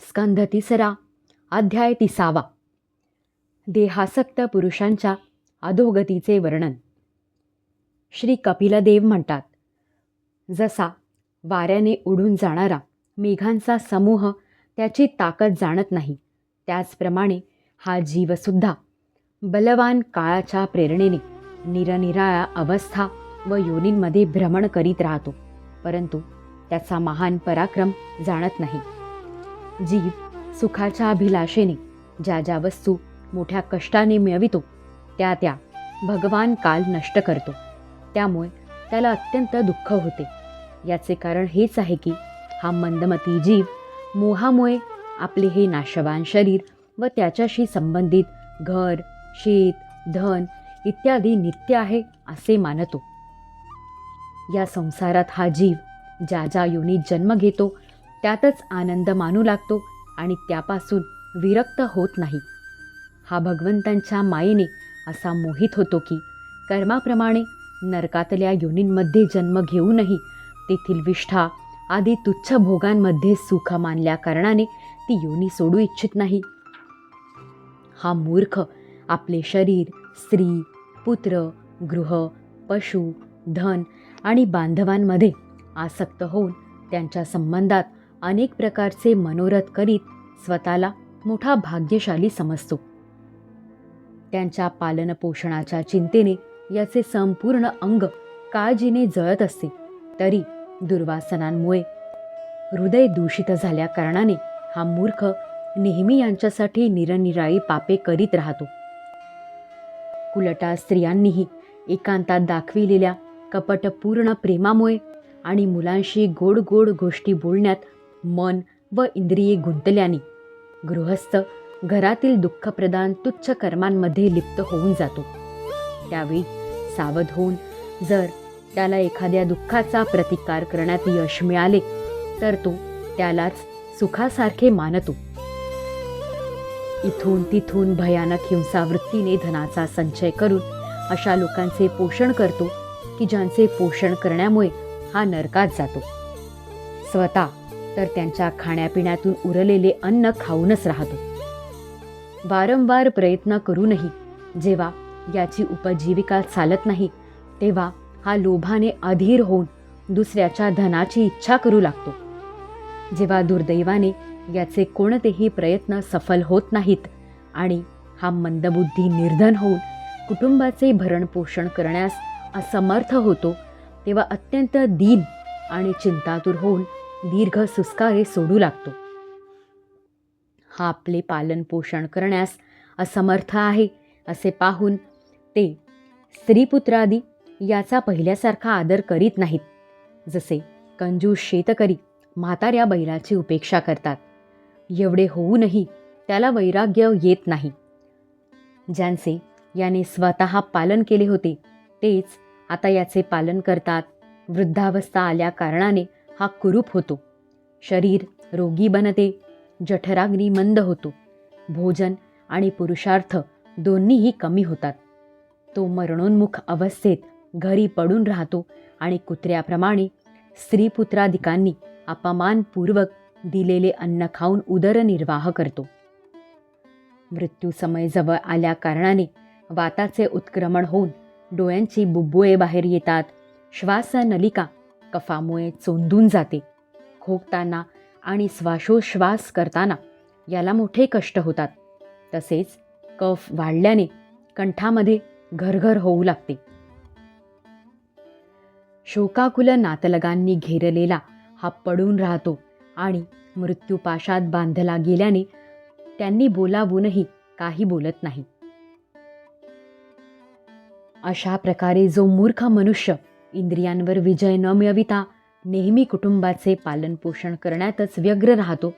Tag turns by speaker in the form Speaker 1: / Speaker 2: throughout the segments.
Speaker 1: स्कंध 3 अध्याय 30 देहासक्त पुरुषांच्या अधोगतीचे वर्णन. श्री कपिलदेव म्हणतात, जसा वाऱ्याने उडून जाणारा मेघांचा समूह त्याची ताकद जाणत नाही, त्याचप्रमाणे हा जीवसुद्धा बलवान काळाच्या प्रेरणेने निरनिराळ्या अवस्था व योनींमध्ये भ्रमण करीत राहतो, परंतु त्याचा महान पराक्रम जाणत नाही. जीव सुखाच्या अभिलाषेने ज्या ज्या वस्तू मोठ्या कष्टाने मिळवितो त्या त्या भगवान काल नष्ट करतो, त्यामुळे त्याला अत्यंत दुःख होते. याचे कारण हेच आहे की हा मंदमती जीव मोहामुळे आपले हे नाशवान शरीर व त्याच्याशी संबंधित घर, शेत, धन इत्यादी नित्य आहे असे मानतो. या संसारात हा जीव ज्या ज्या योनीत जन्म घेतो त्यातच आनंद मानू लागतो आणि त्यापासून विरक्त होत नाही. हा भगवंतांच्या मायेने असा मोहित होतो की कर्माप्रमाणे नरकातल्या योनींमध्ये जन्म घेऊनही तेथील विष्ठा आदी तुच्छ भोगांमध्ये सुख मानल्या कारणाने ती योनी सोडू इच्छित नाही. हा मूर्ख आपले शरीर, स्त्री, पुत्र, गृह, पशु, धन आणि बांधवांमध्ये आसक्त होऊन त्यांच्या संबंधात अनेक प्रकारचे मनोरथ करीत स्वतःला मोठा भाग्यशाली समजतो. त्यांच्या पालनपोषणाच्या चिंतेने याचे संपूर्ण अंग काळजीने जळत असते, तरी दुर्वासनांमुळे हृदय दूषित झाल्या कारणाने हा मूर्ख नेहमी यांच्यासाठी निरनिराळी पापे करीत राहतो. कुलटा स्त्रियांनीही एकांतात दाखविलेल्या कपटपूर्ण प्रेमामुळे आणि मुलांशी गोड गोड गोष्टी बोलण्यात मन व इंद्रिये गुंतल्याने गृहस्थ घरातील दुःखप्रदान तुच्छ कर्मांमध्ये लिप्त होऊन जातो. त्यावेळी सावध होऊन जर त्याला एखाद्या दुःखाचा प्रतिकार करण्यात यश मिळाले तर तो त्यालाच सुखासारखे मानतो. इथून तिथून भयानक हिंसावृत्तीने धनाचा संचय करून अशा लोकांचे पोषण करतो की ज्यांचे पोषण करण्यामुळे हा नरकात जातो. स्वतः तर त्यांच्या खाण्यापिण्यातून उरलेले अन्न खाऊनच राहतो. वारंवार प्रयत्न करूनही जेव्हा याची उपजीविका चालत नाही तेव्हा हा लोभाने अधीर होऊन दुसऱ्याच्या धनाची इच्छा करू लागतो. जेव्हा दुर्दैवाने याचे कोणतेही प्रयत्न सफल होत नाहीत आणि हा मंदबुद्धी निर्धन होऊन कुटुंबाचे भरणपोषण करण्यास असमर्थ होतो, तेव्हा अत्यंत दीन आणि चिंतातूर होऊन दीर्घ सुस्कारे सोडू लागतो. हा आपले पालन पोषण करण्यास असमर्थ आहे असे पाहून ते स्त्रीपुत्रादी याचा पहिल्यासारखा आदर करीत नाहीत. जसे कंजूस शेतकरी म्हाताऱ्या बैलाची उपेक्षा करतात, एवढे होऊनही त्याला वैराग्य येत नाही. ज्यांचे याने स्वतः पालन केले होते तेच आता याचे पालन करतात. वृद्धावस्था आल्या कारणाने हा कुरूप होतो. शरीर रोगी बनते, जठराग्नी मंद होतो, भोजन आणि पुरुषार्थ दोन्हीही कमी होतात. तो मरणोन्मुख अवस्थेत घरी पडून राहतो आणि कुत्र्याप्रमाणे स्त्रीपुत्रादिकांनी अपमानपूर्वक दिलेले अन्न खाऊन उदरनिर्वाह करतो. मृत्यू समय जवळ आल्या कारणाने वाताचे उत्क्रमण होऊन डोळ्यांची बुब्बुळे बाहेर येतात. श्वासनलिका कफामुळे चोंदून जाते. खोकताना आणि श्वासोश्वास करताना याला मोठे कष्ट होतात. तसेच कफ वाढल्याने कंठामध्ये घरघर होऊ लागते. शोकाकुल नातलगांनी घेरलेला हा पडून राहतो आणि मृत्यूपाशात बांधला गेल्याने त्यांनी बोलावूनही काही बोलत नाही. अशा प्रकारे जो मूर्ख मनुष्य इंद्रियांवर विजय न मिळविता नेहमी कुटुंबाचे पालनपोषण करण्यातच व्यग्र राहतो,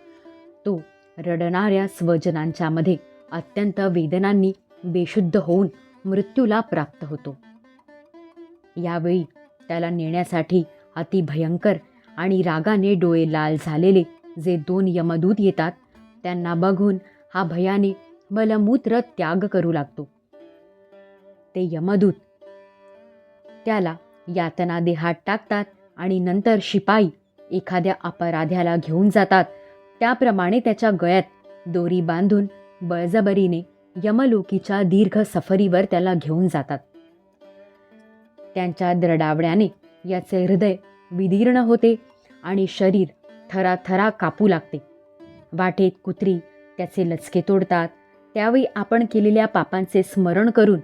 Speaker 1: तो रडणाऱ्या स्वजनांच्या मध्ये अत्यंत वेदनांनी बेशुद्ध होऊन मृत्यूला प्राप्त होतो. यावेळी त्याला नेण्यासाठी अतिभयंकर आणि रागाने डोळे लाल झालेले जे 2 यमदूत येतात, त्यांना बघून हा भयाने मलमूत्र त्याग करू लागतो. ते यमदूत त्याला यातना देहात टाकतात आणि नंतर शिपाई एखाद्या अपराध्याला घेऊन जातात त्याप्रमाणे त्याच्या गळ्यात दोरी बांधून बळजबरीने यमलोकीच्या दीर्घ सफरीवर त्याला घेऊन जातात. त्यांच्या दरडावण्याने याचे हृदय विदीर्ण होते आणि शरीर थराथरा कापू लागते. वाटेत कुत्री त्याचे लचके तोडतात. त्यावेळी आपण केलेल्या पापांचे स्मरण करून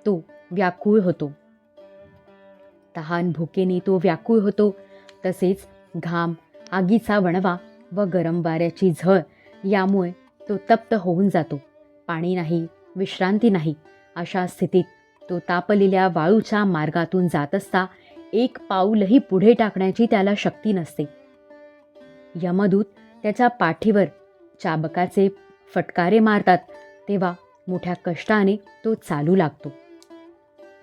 Speaker 1: तो व्याकुळ होतो. तहान भुकेने तो व्याकुळ होतो. तसेच घाम, आगीचा वणवा व गरम वाऱ्याची झळ यामुळे तो तप्त होऊन जातो. पाणी नाही, विश्रांती नाही. अशा स्थितीत तो तापलेल्या वाळूच्या मार्गातून जात असता एक पाऊलही पुढे टाकण्याची त्याला शक्ती नसते. यमदूत त्याच्या पाठीवर चाबकाचे फटकारे मारतात तेव्हा मोठ्या कष्टाने तो चालू लागतो.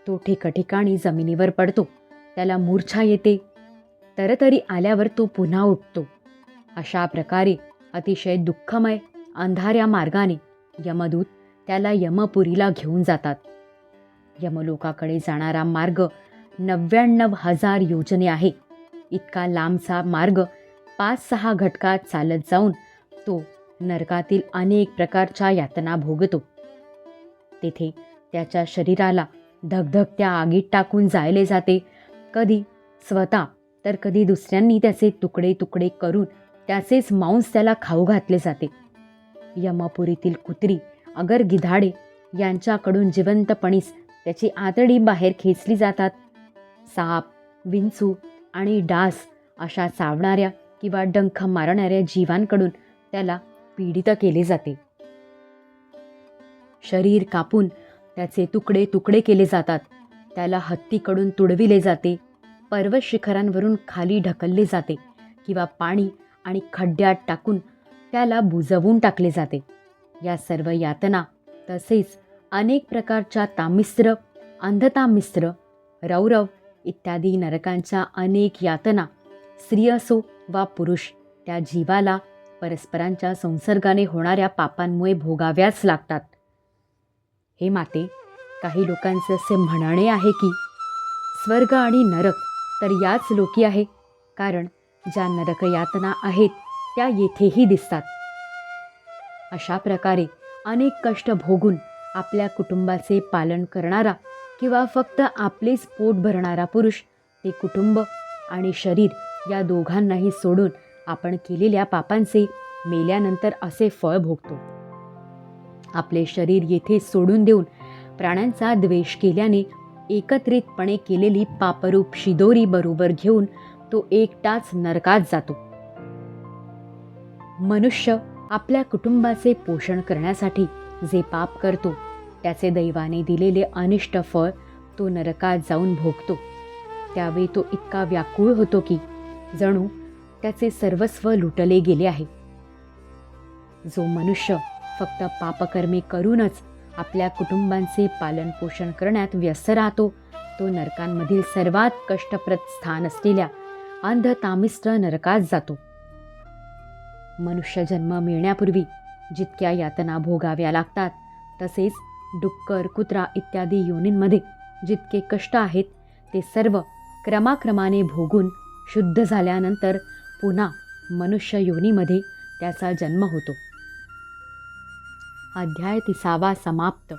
Speaker 1: तो ठिकठिकाणी जमिनीवर पडतो. त्याला मूर्छा येते. तरतरी आल्यावर तो पुन्हा उठतो. अशा प्रकारे अतिशय दुःखमय अंधाऱ्या मार्गाने यमदूत त्याला यमपुरीला घेऊन जातात. यमलोकाकडे जाणारा मार्ग 99,000 योजने आहे. इतका लांबचा मार्ग 5-6 घटकात चालत जाऊन तो नरकातील अनेक प्रकारच्या यातना भोगतो. तेथे त्याच्या शरीराला धगधगत्या आगीत टाकून जाळले जाते. कधी स्वतः तर कधी दुसऱ्यांनी त्याचे तुकडे तुकडे करून त्याचेच मांस त्याला खाऊ घातले जाते. यमपुरीतील कुत्री अगर गिधाडे यांच्याकडून जिवंतपणीच त्याची आतडी बाहेर खेचली जातात. साप, विंचू आणि डास अशा चावणाऱ्या किंवा डंख मारणाऱ्या जीवांकडून त्याला पीडित केले जाते. शरीर कापून त्याचे तुकडे तुकडे केले जातात. त्याला हत्तीकडून तुडविले जाते. पर्वत शिखरांवरून खाली ढकलले जाते किंवा पाणी आणि खड्ड्यात टाकून त्याला बुजवून टाकले जाते. या सर्व यातना तसेच अनेक प्रकारच्या तामिस्त्र, अंधतामिस्त्र, रौरव इत्यादी नरकांच्या अनेक यातना स्त्री असो वा पुरुष त्या जीवाला परस्परांच्या संसर्गाने होणाऱ्या पापांमुळे भोगाव्याच लागतात. हे माते, काही लोकांचे असे म्हणणे आहे की स्वर्ग आणि नरक तर याच लोकी आहे, कारण ज्या नरक यातना आहेत त्या येथेही दिसतात. अशा प्रकारे अनेक कष्ट भोगून आपल्या कुटुंबाचे पालन करणारा किंवा फक्त आपलेच पोट भरणारा पुरुष ते कुटुंब आणि शरीर या दोघांनाही सोडून आपण केलेल्या पापांचे मेल्यानंतर असे फळ भोगतो. आपले शरीर येथे सोडून देऊन प्राण्यांचा द्वेष केल्याने एकत्रितपणे केलेली पापरूप शिदोरी बरोबर घेऊन तो एकटाच नरकात जातो. मनुष्य आपल्या कुटुंबाचे पोषण करण्यासाठी जे पाप करतो त्याचे दैवाने दिलेले अनिष्ट फळ तो नरकात जाऊन भोगतो. त्यावेळी तो इतका व्याकुळ होतो की जणू त्याचे सर्वस्व लुटले गेले आहे. जो मनुष्य फक्त पापकर्मे करूनच आपल्या कुटुंबांचे पालन पोषण करण्यात व्यस्त राहतो तो नरकांमधील सर्वात कष्टप्रद स्थान असलेल्या अंधतामिस्त्र नरकात जातो. मनुष्य जन्म मिळण्यापूर्वी जितक्या यातना भोगाव्या लागतात तसेच डुक्कर, कुत्रा इत्यादी योनींमध्ये जितके कष्ट आहेत ते सर्व क्रमाक्रमाने भोगून शुद्ध झाल्यानंतर पुन्हा मनुष्य योनीमध्ये त्याचा जन्म होतो. अध्याय 30 समाप्त.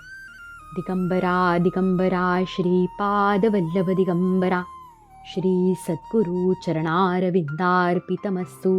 Speaker 1: दिगंबरा दिगंबरा श्रीपादवल्लभ दिगंबरा. श्री सद्गुरु चरणारविंदार्पितमस्तु.